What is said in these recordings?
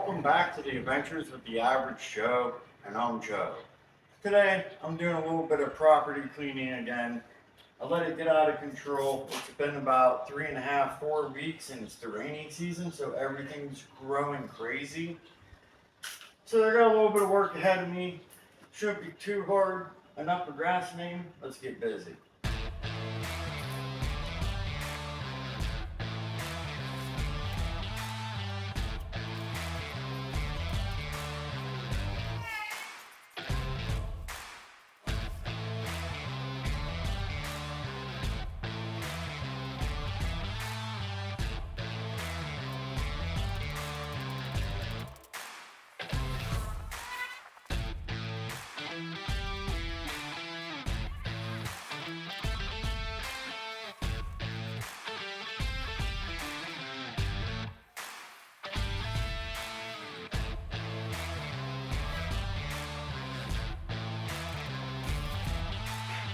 Welcome back to the Adventures with the Average Joe, and I'm Joe. Today, I'm doing a little bit of property cleaning again. I let it get out of control. It's been about 3.5, 4 weeks, and it's the rainy season, so everything's growing crazy. So I got a little bit of work ahead of me. Shouldn't be too hard. Enough for grass name. Let's get busy.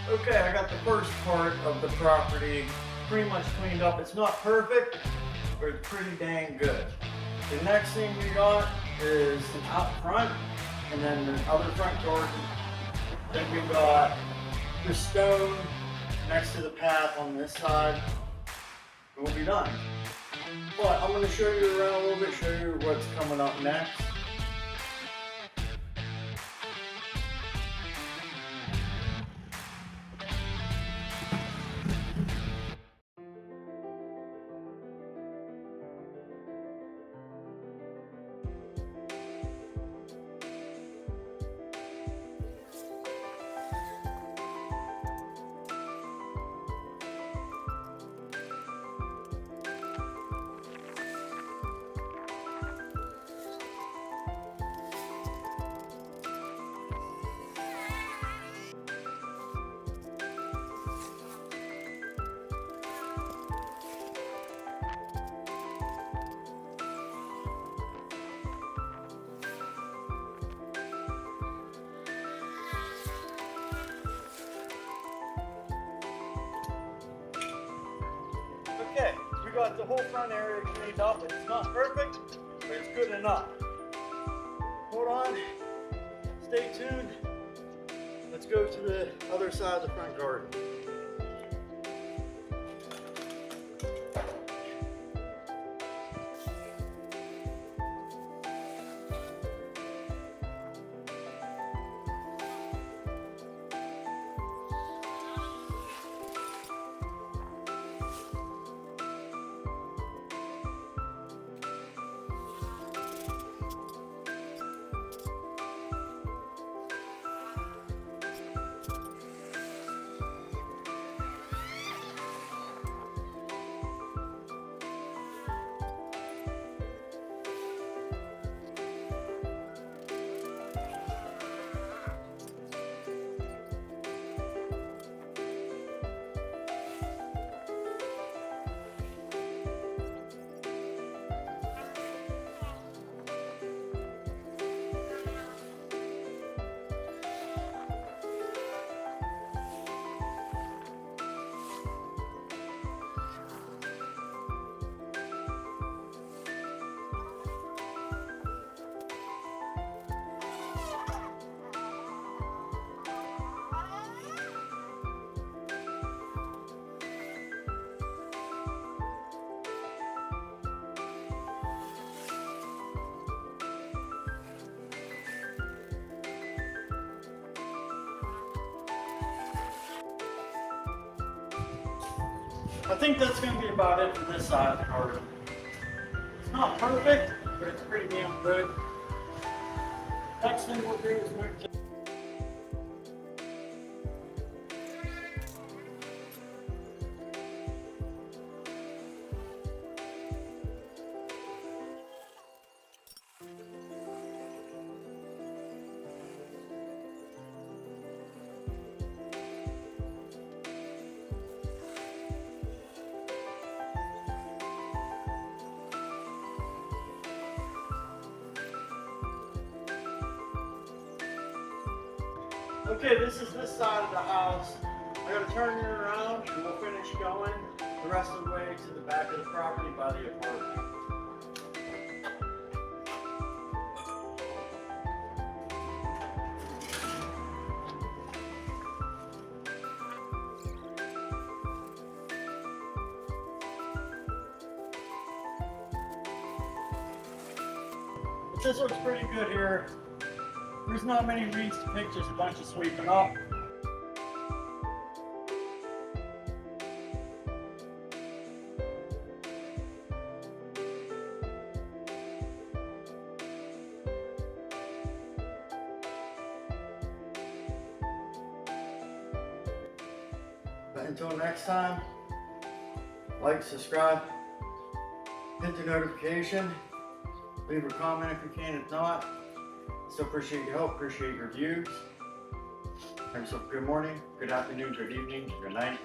Okay, I got the first part of the property pretty much cleaned up. It's not perfect, but it's pretty dang good. The next thing we got is out front, and then the other front door. Then we got the stone next to the path on this side. And we'll be done. But I'm going to show you around a little bit, show you what's coming up next. Okay, we got the whole front area cleaned up. It's not perfect, but it's good enough. Hold on, stay tuned. Let's go to the other side of the front garden. I think that's going to be about it for this side of the garden. It's not perfect, but it's pretty damn good. Next thing we'll do is move to Okay, this is this side of the house. I gotta turn it around and we'll finish going the rest of the way to the back of the property by the apartment. This looks pretty good here. There's not many weeds to pick, just a bunch of sweeping up. But until next time, like, subscribe, hit the notification, leave a comment if you can. If not, still appreciate your help, appreciate your views. Have yourself a good morning, good afternoon, good evening, good night.